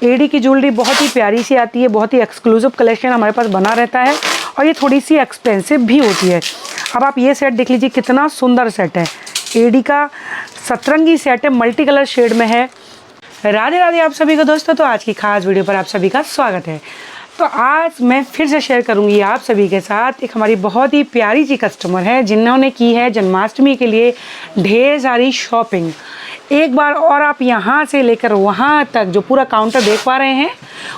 AD की jewellery बहुत ही प्यारी सी आती है, बहुत ही एक्सक्लूसिव कलेक्शन हमारे पास बना रहता है और ये थोड़ी सी एक्सपेंसिव भी होती है। अब आप ये सेट देख लीजिए, कितना सुंदर सेट है। एडी का सतरंगी सेट है, मल्टी कलर शेड में है। राधे राधे आप सभी को दोस्तों। तो आज की खास वीडियो पर आप सभी का स्वागत है। तो आज मैं फिर से शेयर करूंगी आप सभी के साथ एक हमारी बहुत ही प्यारी सी कस्टमर है जिन्होंने की है जन्माष्टमी के लिए ढेर सारी शॉपिंग। एक बार और आप यहाँ से लेकर वहाँ तक जो पूरा काउंटर देख पा रहे हैं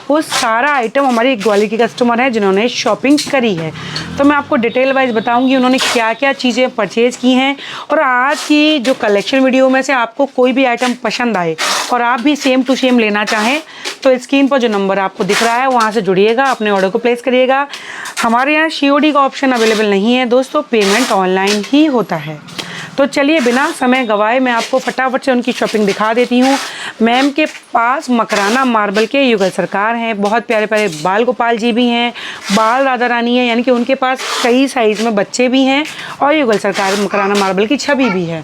वो सारा आइटम हमारी ग्वालियर की कस्टमर है जिन्होंने शॉपिंग करी है। तो मैं आपको डिटेल वाइज बताऊंगी उन्होंने क्या क्या चीज़ें परचेज़ की हैं और आज की जो कलेक्शन वीडियो में से आपको कोई भी आइटम पसंद आए और आप भी सेम टू सेम लेना चाहें तो स्क्रीन पर जो नंबर आपको दिख रहा है वहाँ से जुड़िएगा, अपने ऑर्डर को प्लेस करिएगा। हमारे यहाँ COD का ऑप्शन अवेलेबल नहीं है दोस्तों, पेमेंट ऑनलाइन ही होता है। तो चलिए बिना समय गवाए मैं आपको फटाफट से उनकी शॉपिंग दिखा देती हूँ। मैम के पास मकराना मार्बल के युगल सरकार हैं, बहुत प्यारे प्यारे बाल गोपाल जी भी हैं, बाल राधा रानी है, यानी कि उनके पास कई साइज़ में बच्चे भी हैं और युगल सरकार मकराना मार्बल की छवि भी है।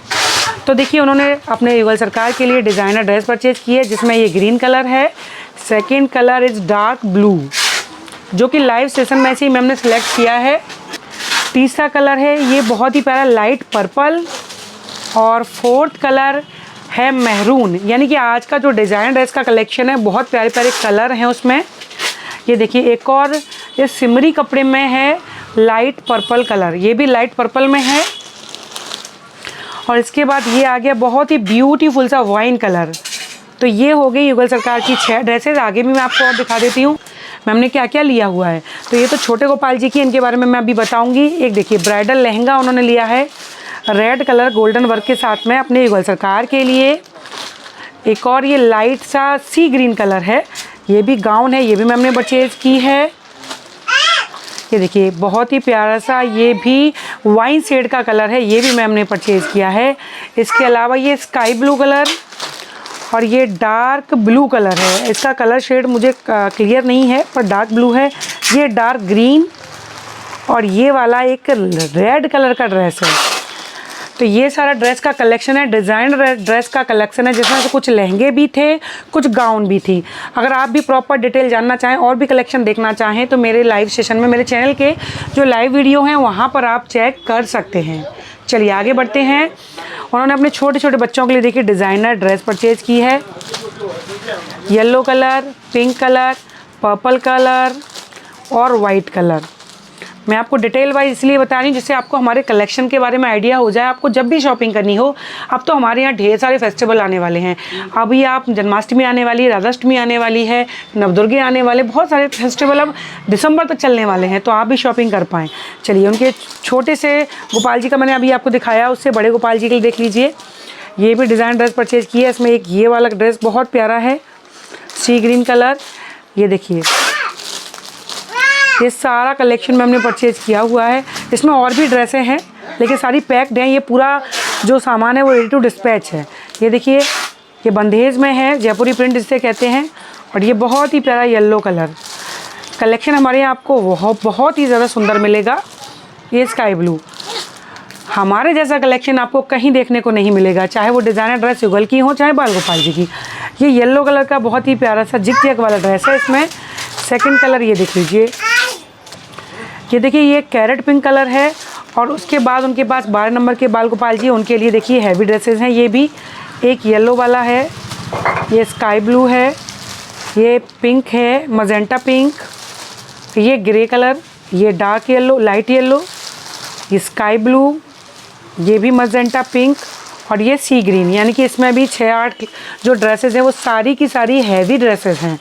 तो देखिए उन्होंने अपने युगल सरकार के लिए डिज़ाइनर ड्रेस परचेज़ की है जिसमें ये ग्रीन कलर है, second colour is dark blue जो कि लाइव सेशन में से ही मैम ने सेलेक्ट किया है। तीसरा कलर है ये बहुत ही प्यारा लाइट पर्पल और फोर्थ कलर है मैरून। यानी कि आज का जो डिज़ाइन ड्रेस का कलेक्शन है बहुत प्यारे प्यारे कलर हैं उसमें। ये देखिए एक और ये सिमरी कपड़े में है लाइट पर्पल कलर, ये भी लाइट पर्पल में है। और इसके बाद ये आ गया बहुत ही ब्यूटीफुल सा वाइन कलर। तो ये हो गई युगल सरकार की 6 ड्रेसेस। आगे भी मैं आपको और दिखा देती हूँ मैम ने क्या क्या लिया हुआ है। तो ये तो छोटे गोपाल जी की, इनके बारे में मैं अभी बताऊंगी। एक देखिए ब्राइडल लहंगा उन्होंने लिया है रेड कलर गोल्डन वर्क के साथ में अपने युगल सरकार के लिए। एक और ये लाइट सा सी ग्रीन कलर है, ये भी गाउन है, ये भी मैम ने परचेज़ की है। ये देखिए बहुत ही प्यारा सा ये भी वाइन शेड का कलर है, ये भी मैम ने परचेज़ किया है। इसके अलावा ये स्काई ब्लू कलर और ये डार्क ब्लू कलर है। इसका कलर शेड मुझे क्लियर नहीं है पर डार्क ब्लू है। ये डार्क ग्रीन और ये वाला एक रेड कलर का ड्रेस है। तो ये सारा ड्रेस का कलेक्शन है, डिज़ाइन ड्रेस का कलेक्शन है जिसमें से कुछ लहंगे भी थे, कुछ गाउन भी थी। अगर आप भी प्रॉपर डिटेल जानना चाहें और भी कलेक्शन देखना चाहें तो मेरे लाइव सेशन में मेरे चैनल के जो लाइव वीडियो हैं वहाँ पर आप चेक कर सकते हैं। चलिए आगे बढ़ते हैं। उन्होंने अपने छोटे छोटे बच्चों के लिए देखिए डिज़ाइनर ड्रेस परचेज़ की है, yellow colour, pink colour, purple colour और वाइट कलर। मैं आपको डिटेल वाइज इसलिए बता रही हूँ जिससे आपको हमारे कलेक्शन के बारे में आइडिया हो जाए। आपको जब भी शॉपिंग करनी हो, अब तो हमारे यहाँ ढेर सारे फेस्टिवल आने वाले हैं। अभी आप जन्माष्टमी आने वाली है, राधाष्टमी आने वाली है, नवदुर्गे आने वाले, बहुत सारे फेस्टिवल अब दिसंबर तक चलने वाले हैं तो आप भी शॉपिंग कर पाएँ। चलिए उनके छोटे से गोपाल जी का मैंने अभी आपको दिखाया, उससे बड़े गोपाल जी के लिए देख लीजिए। ये भी डिज़ाइन ड्रेस परचेज़ की है। इसमें एक ये वाला ड्रेस बहुत प्यारा है, सी ग्रीन कलर। ये देखिए ये सारा कलेक्शन में हमने परचेज़ किया हुआ है। इसमें और भी ड्रेसें हैं लेकिन सारी पैक्ड हैं। ये पूरा जो सामान है वो रेडी टू डिस्पैच है। ये देखिए ये बंदेज में है, जयपुरी प्रिंट जिसे कहते हैं। और ये बहुत ही प्यारा येलो कलर कलेक्शन हमारे यहाँ आपको बहुत ही ज़्यादा सुंदर मिलेगा। ये स्काई ब्लू, हमारे जैसा कलेक्शन आपको कहीं देखने को नहीं मिलेगा, चाहे वो डिज़ाइनर ड्रेस युगल की हो चाहे बाल गोपाल जी की। ये येलो कलर का बहुत ही प्यारा सा जिग जैग वाला ड्रेस है। इसमें सेकंड कलर ये देख लीजिए, ये देखिए ये कैरेट पिंक कलर है। और उसके बाद उनके पास 12 नंबर के बाल गोपाल जी, उनके लिए देखिए हैवी ड्रेसेस हैं। ये भी एक येलो वाला है, ये स्काई ब्लू है, ये पिंक है मजेंटा पिंक, ये ग्रे कलर, ये डार्क येलो, लाइट येलो, ये स्काई ब्लू, ये भी मजेंटा पिंक और ये सी ग्रीन। यानी कि इसमें भी 6-8 जो ड्रेसेस हैं वो सारी की सारी हैवी ड्रेसेस हैं।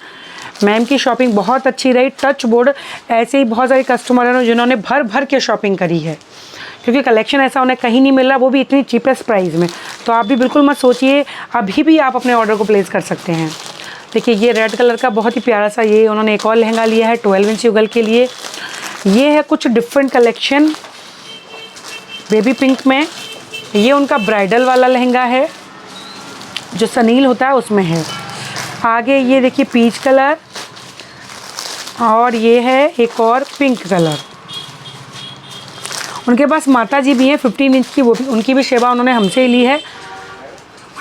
मैम की शॉपिंग बहुत अच्छी रही। टच बोर्ड ऐसे ही बहुत सारे कस्टमर हैं जिन्होंने भर भर के शॉपिंग करी है क्योंकि कलेक्शन ऐसा उन्हें कहीं नहीं मिल रहा, वो भी इतनी चीपेस्ट प्राइस में। तो आप भी बिल्कुल मत सोचिए, अभी भी आप अपने ऑर्डर को प्लेस कर सकते हैं। देखिए ये रेड कलर का बहुत ही प्यारा सा ये उन्होंने एक और लहंगा लिया है 12 इंच युगल के लिए। ये है कुछ डिफरेंट कलेक्शन बेबी पिंक में। ये उनका ब्राइडल वाला लहंगा है जो सनील होता है उसमें है। आगे ये देखिए पीच कलर और ये है एक और पिंक कलर। उनके पास माता जी भी हैं 15 इंच की, वो भी उनकी भी सेवा उन्होंने हमसे ही ली है।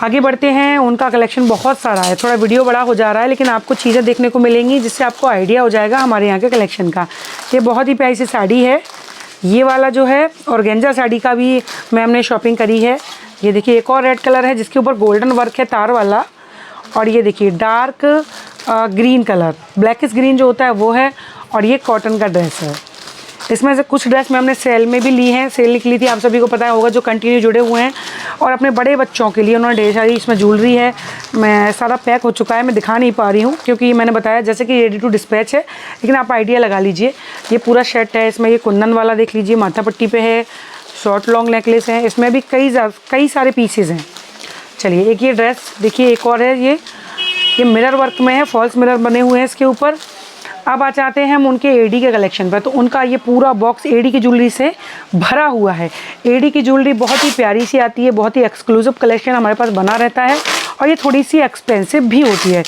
आगे बढ़ते हैं, उनका कलेक्शन बहुत सारा है, थोड़ा वीडियो बड़ा हो जा रहा है लेकिन आपको चीज़ें देखने को मिलेंगी जिससे आपको आइडिया हो जाएगा हमारे यहाँ के कलेक्शन का। ये बहुत ही प्यारी सी साड़ी है, ये वाला जो है ऑर्गेंजा साड़ी का भी मैम ने शॉपिंग करी है। ये देखिए एक और रेड कलर है जिसके ऊपर गोल्डन वर्क है तार वाला, और ये देखिए dark green colour, blackish green जो होता है वो है, और ये कॉटन का ड्रेस है। इसमें से कुछ ड्रेस मैंने सेल में भी ली हैं, सेल निकली थी, आप सभी को पता होगा जो कंटिन्यू जुड़े हुए हैं। और अपने बड़े बच्चों के लिए उन्होंने ढेर सारी इसमें ज्वेलरी है, मैं सारा पैक हो चुका है, मैं दिखा नहीं पा रही हूँ क्योंकि मैंने बताया जैसे कि रेडी टू डिस्पैच है, लेकिन आप आइडिया लगा लीजिए। ये पूरा सेट है, इसमें ये कुंदन वाला देख लीजिए, माथा पट्टी पे है, शॉर्ट लॉन्ग नेकलेस है, इसमें भी कई सारे पीसेज हैं। चलिए एक ये ड्रेस देखिए, एक और है, ये मिरर वर्क में है, फॉल्स मिरर बने हुए हैं इसके ऊपर। अब आ जाते हैं हम उनके एडी के कलेक्शन पर। तो उनका ये पूरा बॉक्स एडी की ज्वेलरी से भरा हुआ है। एडी की ज्वेलरी बहुत ही प्यारी सी आती है, बहुत ही एक्सक्लूसिव कलेक्शन हमारे पास बना रहता है, और ये थोड़ी सी एक्सपेंसिव भी होती है।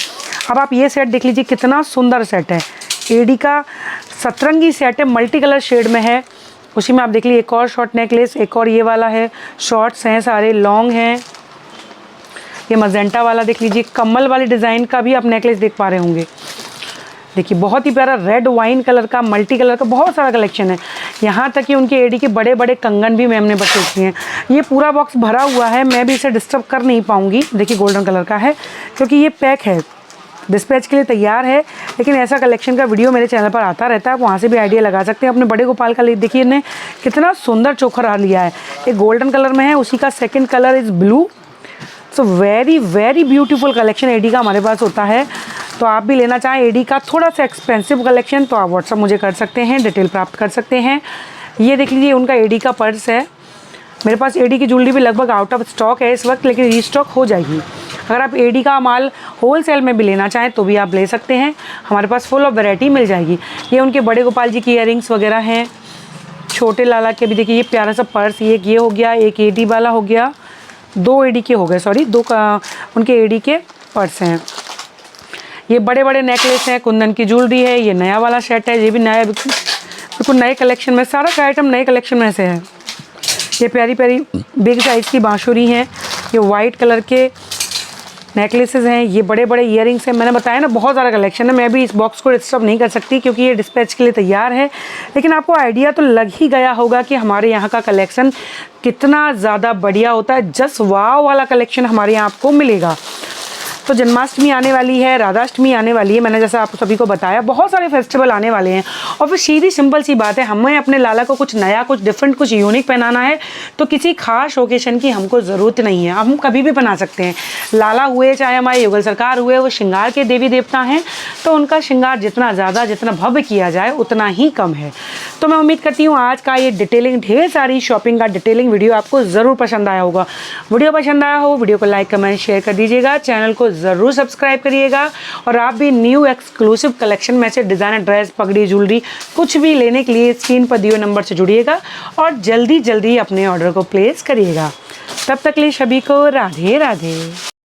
अब आप ये सेट देख लीजिए, कितना सुंदर सेट है। एडी का सतरंगी सेट है, मल्टी कलर शेड में है। उसी में आप देख लीजिए एक और शॉर्ट नेकलेस, एक और ये वाला है, शॉर्ट्स हैं सारे, लॉन्ग हैं। ये मजेंटा वाला देख लीजिए, कमल वाली डिज़ाइन का भी आप नेकलेस देख पा रहे होंगे। देखिए बहुत ही प्यारा रेड वाइन कलर का, मल्टी कलर का, बहुत सारा कलेक्शन है। यहाँ तक कि उनके एडी के बड़े बड़े कंगन भी मैम ने परचेज किए हैं। ये पूरा बॉक्स भरा हुआ है, मैं भी इसे डिस्टर्ब कर नहीं पाऊँगी। देखिए गोल्डन कलर का है क्योंकि ये पैक है, डिस्पैच के लिए तैयार है, लेकिन ऐसा कलेक्शन का वीडियो मेरे चैनल पर आता रहता है, आप वहाँ से भी आइडिया लगा सकते हैं। अपने बड़े गोपाल का देखिए, इन्हें कितना सुंदर चोखर लिया है। एक गोल्डन कलर में है, उसी का second colour is blue. So very very beautiful collection AD का हमारे पास होता है। तो आप भी लेना चाहें एडी का थोड़ा सा एक्सपेंसिव कलेक्शन तो आप व्हाट्सअप मुझे कर सकते हैं, डिटेल प्राप्त कर सकते हैं। ये देख लीजिए उनका एडी का पर्स है। मेरे पास एडी की ज्वेलरी भी लगभग आउट ऑफ स्टॉक है इस वक्त, लेकिन रीस्टॉक हो जाएगी। अगर आप एडी का माल होलसेल में भी लेना चाहें तो भी आप ले सकते हैं, हमारे पास फुल ऑफ वैरायटी मिल जाएगी। ये उनके बड़े गोपाल जी की इयररिंग्स वगैरह हैं, छोटे लाला के भी देखिए ये प्यारा सा पर्स, एक ये हो गया, एक एडी वाला हो गया, दो एडी के हो गए, सॉरी दो का उनके एडी के पर्स हैं। ये बड़े बड़े नेकलेस हैं, कुंदन की ज्वेलरी है, ये नया वाला सेट है, ये भी नया बिल्कुल नए कलेक्शन में, सारा का आइटम नए कलेक्शन में से है। ये प्यारी प्यारी बिग साइज़ की बांसुरी हैं, ये वाइट कलर के नेकलेसेस हैं, ये बड़े बड़े इयररिंग्स हैं। मैंने बताया ना बहुत सारा कलेक्शन है, मैं भी इस बॉक्स को डिस्टर्ब नहीं कर सकती क्योंकि ये डिस्पैच के लिए तैयार है, लेकिन आपको आइडिया तो लग ही गया होगा कि हमारे यहाँ का कलेक्शन कितना ज़्यादा बढ़िया होता है। जस्ट वाव वाला कलेक्शन हमारे यहाँ आपको मिलेगा। तो जन्माष्टमी आने वाली है, राधाष्टमी आने वाली है, मैंने जैसा आप सभी को बताया बहुत सारे फेस्टिवल आने वाले हैं, और फिर सीधी सिंपल सी बात है, हमें अपने लाला को कुछ नया, कुछ डिफरेंट, कुछ यूनिक पहनाना है, तो किसी खास ओकेशन की हमको ज़रूरत नहीं है, हम कभी भी बना सकते हैं। लाला हुए चाहे हमारे युगल सरकार हुए, वो श्रृंगार के देवी देवता हैं, तो उनका श्रृंगार जितना ज़्यादा, जितना भव्य किया जाए उतना ही कम है। तो मैं उम्मीद करती हूँ आज का ये डिटेलिंग, ढेर सारी शॉपिंग का डिटेलिंग वीडियो आपको ज़रूर पसंद आया होगा। वीडियो पसंद आया हो वीडियो को लाइक कमेंट शेयर कर दीजिएगा, चैनल को ज़रूर सब्सक्राइब करिएगा, और आप भी न्यू एक्सक्लूसिव कलेक्शन में से डिज़ाइनर ड्रेस, पगड़ी, ज्वेलरी कुछ भी लेने के लिए स्क्रीन पर दिए नंबर से जुड़िएगा और जल्दी जल्दी अपने ऑर्डर को प्लेस करिएगा। तब तक लिए सभी को राधे राधे।